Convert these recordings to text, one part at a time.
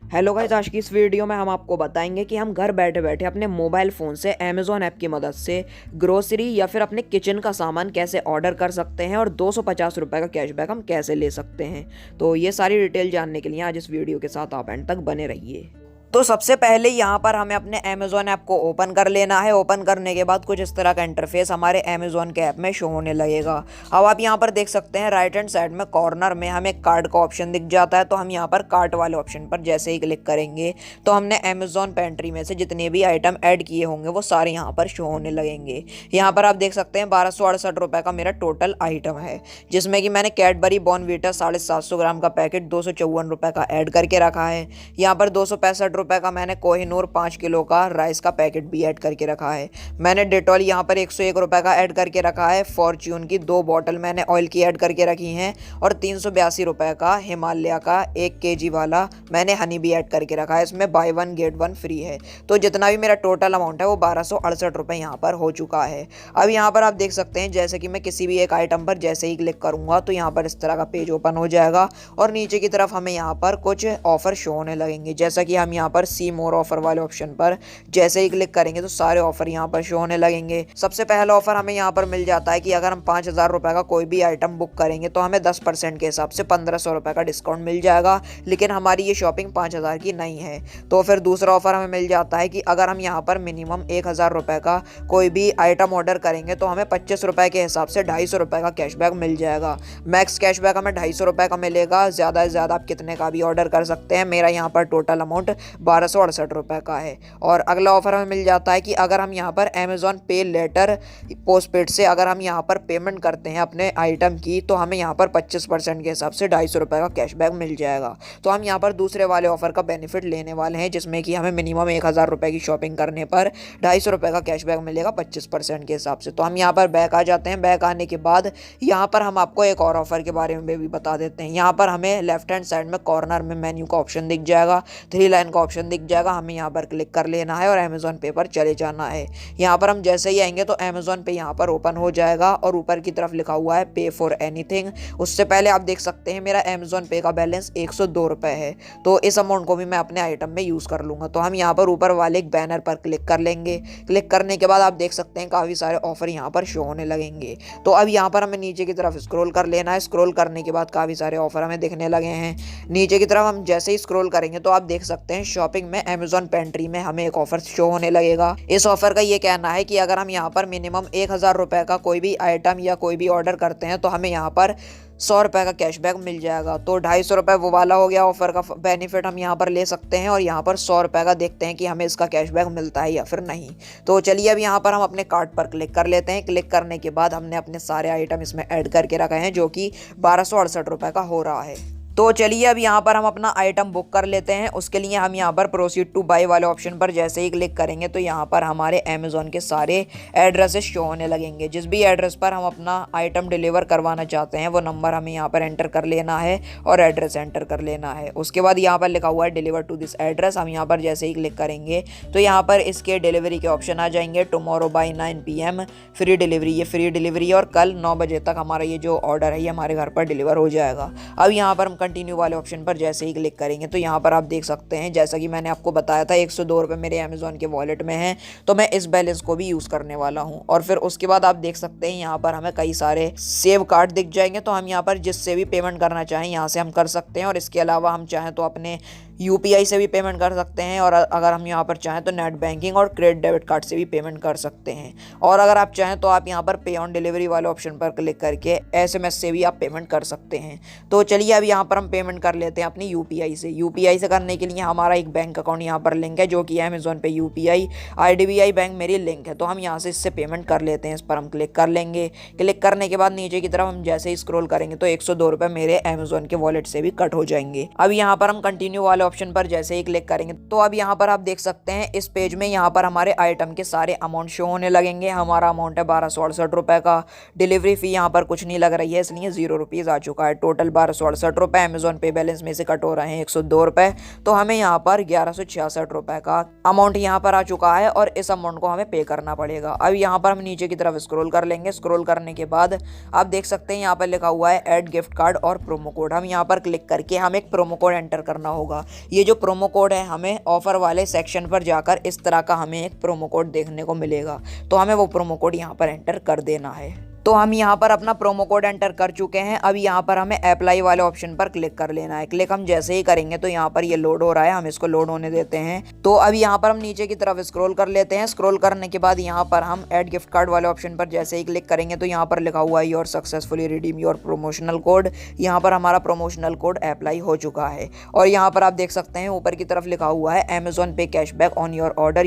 Hello guys, आज की इस वीडियो में हम आपको बताएंगे कि हम घर बैठे बैठे अपने मोबाइल फ़ोन से अमेज़ॉन ऐप की मदद से ग्रोसरी या फिर अपने किचन का सामान कैसे ऑर्डर कर सकते हैं और 250 रुपये का कैशबैक हम कैसे ले सकते हैं। तो ये सारी डिटेल जानने के लिए आज इस वीडियो के साथ आप एंड तक बने रहिए। तो सबसे पहले यहाँ पर हमें अपने अमेज़ॉन ऐप को ओपन कर लेना है। ओपन करने के बाद कुछ इस तरह का इंटरफेस हमारे अमेज़ॉन के ऐप में शो होने लगेगा। अब आप यहाँ पर देख सकते हैं राइट हैंड साइड में कॉर्नर में हमें कार्ट का ऑप्शन दिख जाता है। तो हम यहाँ पर कार्ट वाले ऑप्शन पर जैसे ही क्लिक करेंगे तो हमने अमेज़ॉन पेंट्री में से जितने भी आइटम ऐड किए होंगे वो सारे यहाँ पर शो होने लगेंगे। यहाँ पर आप देख सकते हैं 1268 रुपये का मेरा टोटल आइटम है, जिसमें कि मैंने कैडबरी बॉर्नवीटा 750 ग्राम का पैकेट 254 रुपये का ऐड करके रखा है। यहाँ पर 265 रुपये का मैंने कोहिनूर 5 किलो का राइस का पैकेट भी ऐड करके रखा है। मैंने डेटॉल यहाँ पर 101 रुपये का ऐड करके रखा है। फॉर्च्यून की 2 बॉटल मैंने ऑयल की ऐड करके रखी हैं और 382 रुपये का हिमालय का 1 kg वाला मैंने हनी भी ऐड करके रखा है। इसमें बाय 1 गेट 1 फ्री है। तो जितना भी मेरा टोटल अमाउंट है वो 1268 रुपये यहाँ पर हो चुका है। अब यहाँ पर आप देख सकते हैं जैसे कि मैं किसी भी एक आइटम पर जैसे ही क्लिक करूँगा तो यहाँ पर इस तरह का पेज ओपन हो जाएगा और नीचे की तरफ हमें यहाँ पर कुछ ऑफर शो होने लगेंगे। जैसा कि हम यहाँ पर सी मोर ऑफर वाले ऑप्शन पर जैसे ही क्लिक करेंगे तो सारे ऑफर यहाँ पर शो होने लगेंगे। सबसे पहला ऑफर हमें यहाँ पर मिल जाता है कि अगर हम 5000 रुपये का कोई भी आइटम बुक करेंगे तो हमें 10% के हिसाब से 1500 रुपये का डिस्काउंट मिल जाएगा। लेकिन हमारी ये शॉपिंग 5000 की नहीं है। तो फिर दूसरा ऑफर हमें मिल जाता है कि अगर हम यहाँ पर मिनिमम 1000 रुपये का कोई भी आइटम ऑर्डर करेंगे तो हमें 25 रुपये के हिसाब से 250 रुपये का कैशबैक मिल जाएगा। मैक्स कैशबैक हमें 250 रुपये का मिलेगा। ज़्यादा से ज़्यादा आप कितने का भी ऑर्डर कर सकते हैं। मेरा यहाँ पर टोटल अमाउंट 1268 रुपये का है। और अगला ऑफर हमें मिल जाता है कि अगर हम यहाँ पर अमेज़ॉन पे लेटर पोस्टपेड से अगर हम यहाँ पर पेमेंट करते हैं अपने आइटम की तो हमें यहाँ पर 25% के हिसाब से 250 रुपये का कैशबैक मिल जाएगा। तो हम यहाँ पर दूसरे वाले ऑफर का बेनिफिट लेने वाले हैं, जिसमें कि हमें मिनिमम 1000 रुपये की शॉपिंग करने पर 250 रुपये का कैशबैक मिलेगा 25% के हिसाब से। तो हम यहाँ पर बैक आ जाते हैं। बैक आने के बाद यहाँ पर हम आपको एक और ऑफर के बारे में भी बता देते हैं। यहाँ पर हमें लेफ्ट हैंड साइड में कॉर्नर में मेन्यू का ऑप्शन दिख जाएगा, 3 लाइन का ऑप्शन दिख जाएगा। हमें यहाँ पर क्लिक कर लेना है और अमेज़ॉन पे पर चले जाना है। यहाँ पर हम जैसे ही आएंगे तो अमेज़ॉन पे यहाँ पर ओपन हो जाएगा और ऊपर की तरफ लिखा हुआ है पे फॉर एनीथिंग। उससे पहले आप देख सकते हैं मेरा अमेज़ॉन पे का बैलेंस 102 रुपये है। तो इस अमाउंट को भी मैं अपने आइटम में यूज़ कर लूँगा। तो हम यहाँ पर ऊपर वाले एक बैनर पर क्लिक कर लेंगे। क्लिक करने के बाद आप देख सकते हैं काफ़ी सारे ऑफर यहाँ पर शो होने लगेंगे। तो अब यहाँ पर हमें नीचे की तरफ स्क्रॉल कर लेना है। स्क्रॉल करने के बाद काफ़ी सारे ऑफर हमें दिखने लगे हैं। नीचे की तरफ हम जैसे ही स्क्रॉल करेंगे तो आप देख सकते हैं शॉपिंग में अमेज़ॉन पेंट्री में हमें एक ऑफर शो होने लगेगा। इस ऑफर का ये कहना है कि अगर हम यहाँ पर मिनिमम 1000 रुपये का कोई भी आइटम या कोई भी ऑर्डर करते हैं तो हमें यहाँ पर 100 रुपये का कैशबैक मिल जाएगा। तो 250 रुपये वो वाला हो गया ऑफर का बेनिफिट हम यहाँ पर ले सकते हैं और यहाँ पर 100 रुपये का देखते हैं कि हमें इसका कैशबैक मिलता है या फिर नहीं। तो चलिए अब यहाँ पर हम अपने कार्ट पर क्लिक कर लेते हैं। क्लिक करने के बाद हमने अपने सारे आइटम इसमें ऐड करके रखे हैं जो कि 1268 रुपये का हो रहा है। तो चलिए अब यहाँ पर हम अपना आइटम बुक कर लेते हैं। उसके लिए हम यहाँ पर प्रोसीड टू बाय वाले ऑप्शन पर जैसे ही क्लिक करेंगे तो यहाँ पर हमारे अमेज़ॉन के सारे एड्रेसेस शो होने लगेंगे। जिस भी एड्रेस पर हम अपना आइटम डिलीवर करवाना चाहते हैं वो नंबर हमें यहाँ पर एंटर कर लेना है और एड्रेस एंटर कर लेना है। उसके बाद यहाँ पर लिखा हुआ है डिलीवर टू दिस एड्रेस। हम यहाँ पर जैसे ही क्लिक करेंगे तो यहाँ पर इसके डिलीवरी के ऑप्शन आ जाएंगे। Tomorrow by 9 PM free delivery, ये फ्री डिलीवरी है और कल 9 बजे तक हमारा ये जो ऑर्डर है ये हमारे घर पर डिलीवर हो जाएगा। अब यहाँ पर हम कंटिन्यू वाले ऑप्शन पर जैसे ही क्लिक करेंगे तो यहाँ पर आप देख सकते हैं जैसा कि मैंने आपको बताया था 102 रुपये मेरे अमेज़ॉन के वॉलेट में हैं। तो मैं इस बैलेंस को भी यूज़ करने वाला हूँ। और फिर उसके बाद आप देख सकते हैं यहाँ पर हमें कई सारे सेव कार्ड दिख जाएंगे। तो हम यहाँ पर जिससे भी पेमेंट करना चाहें यहाँ से हम कर सकते हैं। और इसके अलावा हम चाहें तो अपने UPI से भी पेमेंट कर सकते हैं और अगर हम यहाँ पर चाहें तो नेट बैंकिंग और क्रेडिट डेबिट कार्ड से भी पेमेंट कर सकते हैं। और अगर आप चाहें तो आप यहाँ पर पे ऑन डिलीवरी वाले ऑप्शन पर क्लिक करके SMS से भी आप पेमेंट कर सकते हैं। तो चलिए अब यहाँ पर हम पेमेंट कर लेते हैं अपनी UPI से। UPI से करने के लिए हमारा एक बैंक अकाउंट यहाँ पर लिंक है जो कि अमेज़ॉन पे UPI IDBI बैंक मेरी लिंक है। तो हम यहाँ से इससे पेमेंट कर लेते हैं। इस पर हम क्लिक कर लेंगे। क्लिक करने के बाद नीचे की तरफ हम जैसे ही स्क्रॉल करेंगे तो 102 रुपये मेरे अमेज़ॉन के वॉलेट से भी कट हो जाएंगे। अब यहाँ पर हम कंटिन्यू वाले ऑप्शन पर जैसे ही क्लिक करेंगे तो अब यहाँ पर आप देख सकते हैं इस पेज में यहाँ पर हमारे आइटम के सारे अमाउंट शो होने लगेंगे। हमारा अमाउंट है 1268 रुपये का। डिलीवरी फी यहाँ पर कुछ नहीं लग रही है इसलिए 0 रुपीज़ आ चुका है। टोटल 1268 रुपये अमेज़ॉन पे बैलेंस में से कट हो रहे हैं 102 रुपये। तो हमें यहाँ पर 1166 रुपये का अमाउंट यहाँ पर आ चुका है और इस अमाउंट को हमें पे करना पड़ेगा। अब यहाँ पर हम नीचे की तरफ स्क्रॉल कर लेंगे। स्क्रॉल करने के बाद आप देख सकते हैं यहाँ पर लिखा हुआ है ऐड गिफ्ट कार्ड और प्रोमो कोड। हम यहाँ पर क्लिक करके हम एक प्रोमो कोड एंटर करना होगा। ये जो प्रोमो कोड है हमें ऑफर वाले सेक्शन पर जाकर इस तरह का हमें एक प्रोमो कोड देखने को मिलेगा। तो हमें वो प्रोमो कोड यहाँ पर एंटर कर देना है। तो हम यहाँ पर अपना प्रोमो कोड एंटर कर चुके हैं। अब यहाँ पर हमें अप्लाई वाले ऑप्शन पर क्लिक कर लेना है। क्लिक हम जैसे ही करेंगे तो यहाँ पर ये लोड हो रहा है, हम इसको लोड होने देते हैं। तो अब यहाँ पर हम नीचे की तरफ स्क्रॉल कर लेते हैं। स्क्रॉल करने के बाद यहाँ पर हम ऐड गिफ्ट कार्ड वाले ऑप्शन पर जैसे ही क्लिक करेंगे तो यहाँ पर लिखा हुआ है your successfully redeem your promotional code. यहाँ पर हमारा प्रोमोशनल कोड अप्लाई हो चुका है और यहाँ पर आप देख सकते हैं ऊपर की तरफ लिखा हुआ है Amazon Pay cashback on your order,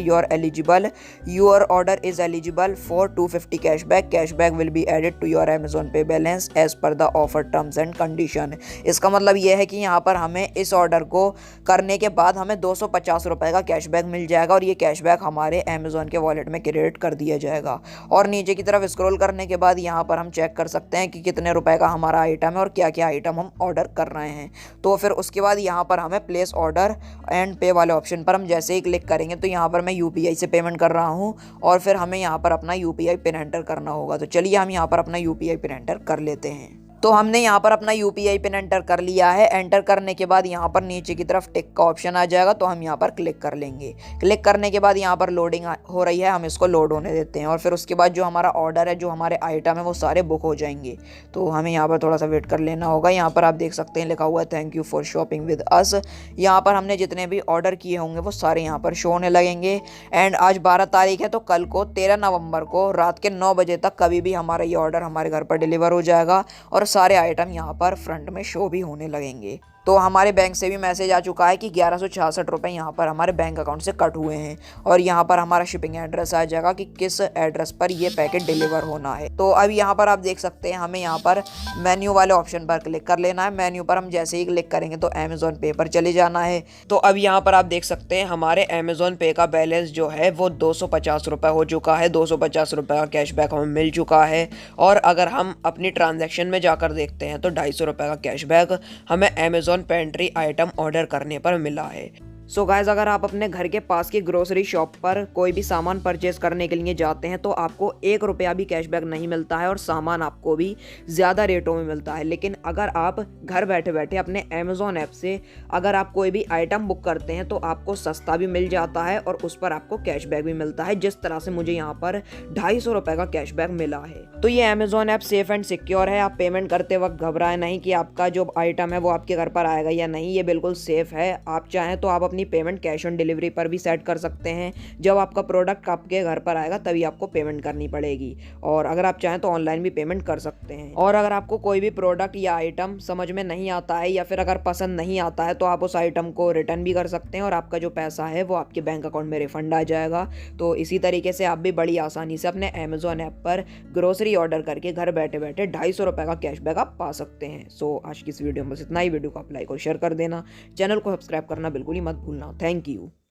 your order is eligible for 250 cashback will be added to your Amazon Pay balance as per the offer terms and condition. इसका मतलब यह है कि यहाँ पर हमें इस ऑर्डर को करने के बाद हमें 250 रुपये का कैशबैक मिल जाएगा और ये कैशबैक हमारे अमेजॉन के वॉलेट में क्रेडिट कर दिया जाएगा। और नीचे की तरफ स्क्रॉल करने के बाद यहाँ पर हम चेक कर सकते हैं कि कितने रुपए का हमारा आइटम है और क्या क्या आइटम हम ऑर्डर कर रहे हैं। तो फिर उसके बाद यहाँ पर हमें प्लेस ऑर्डर एंड पे वाले ऑप्शन पर हम जैसे ही क्लिक करेंगे तो यहाँ पर मैं UPI से पेमेंट कर रहा हूँ और फिर हमें यहाँ पर अपना UPI पिन एंटर करना होगा। तो चलिए हम यहाँ पर अपना UPI पिन एंटर कर लेते हैं। तो हमने यहाँ पर अपना UPI पिन एंटर कर लिया है। एंटर करने के बाद यहाँ पर नीचे की तरफ टिक का ऑप्शन आ जाएगा तो हम यहाँ पर क्लिक कर लेंगे। क्लिक करने के बाद यहाँ पर लोडिंग हो रही है, हम इसको लोड होने देते हैं और फिर उसके बाद जो हमारा ऑर्डर है, जो हमारे आइटम है वो सारे बुक हो जाएंगे। तो हमें यहाँ पर थोड़ा सा वेट कर लेना होगा। यहाँ पर आप देख सकते हैं लिखा हुआ है thank you for shopping with us. यहाँ पर हमने जितने भी ऑर्डर किए होंगे वो सारे यहाँ पर शो होने लगेंगे। एंड आज 12 तारीख है तो कल को 13 नवंबर को रात के 9 बजे तक कभी भी हमारा ये ऑर्डर हमारे घर पर डिलीवर हो जाएगा और सारे आइटम यहाँ पर फ्रंट में शो भी होने लगेंगे। तो हमारे बैंक से भी मैसेज आ चुका है कि 1166 रुपये यहाँ पर हमारे बैंक अकाउंट से कट हुए हैं और यहाँ पर हमारा शिपिंग एड्रेस आ जाएगा कि किस एड्रेस पर ये पैकेट डिलीवर होना है। तो अब यहाँ पर आप देख सकते हैं हमें यहाँ पर मेन्यू वाले ऑप्शन पर क्लिक कर लेना है। मेन्यू पर हम जैसे ही क्लिक करेंगे तो अमेजॉन पे पर चले जाना है। तो अब यहाँ पर आप देख सकते हैं हमारे अमेजॉन पे का बैलेंस जो है वो 250 रुपये हो चुका है। 250 रुपये का कैशबैक हमें मिल चुका है और अगर हम अपनी ट्रांजैक्शन में जाकर देखते हैं तो 250 रुपये का कैशबैक हमें अमेजॉन पेंट्री आइटम ऑर्डर करने पर मिला है। सो गाइस, अगर आप अपने घर के पास की ग्रोसरी शॉप पर कोई भी सामान परचेज करने के लिए जाते हैं तो आपको 1 रुपया भी कैशबैक नहीं मिलता है और सामान आपको भी ज़्यादा रेटों में मिलता है। लेकिन अगर आप घर बैठे बैठे अपने अमेजॉन ऐप से अगर आप कोई भी आइटम बुक करते हैं तो आपको सस्ता भी मिल जाता है और उस पर आपको कैशबैक भी मिलता है। जिस तरह से मुझे यहाँ पर 250 रुपये का कैशबैक मिला है। तो ये Amazon app safe and secure है। आप पेमेंट करते वक्त घबराएं नहीं कि आपका जो आइटम है वो आपके घर पर आएगा या नहीं। ये बिल्कुल सेफ है। आप चाहें तो आप अपनी पेमेंट कैश ऑन डिलीवरी पर भी सेट कर सकते हैं। जब आपका प्रोडक्ट आपके घर पर आएगा तभी आपको पेमेंट करनी पड़ेगी और अगर आप चाहें तो ऑनलाइन भी पेमेंट कर सकते हैं। और अगर आपको कोई भी प्रोडक्ट या आइटम समझ में नहीं आता है या फिर अगर पसंद नहीं आता है तो आप उस आइटम को रिटर्न भी कर सकते हैं और आपका जो पैसा है वो आपके बैंक अकाउंट में रिफंड आ जाएगा। तो इसी तरीके से आप भी बड़ी आसानी से अपने अमेजॉन ऐप पर ग्रोसरी ऑर्डर करके घर बैठे बैठे 250 रुपये का कैशबैक आप पा सकते हैं। सो आज की इस वीडियो में बस इतना ही। वीडियो को आप लाइक और शेयर कर देना। चैनल को सब्सक्राइब करना बिल्कुल ही मत भूलना। Thank you.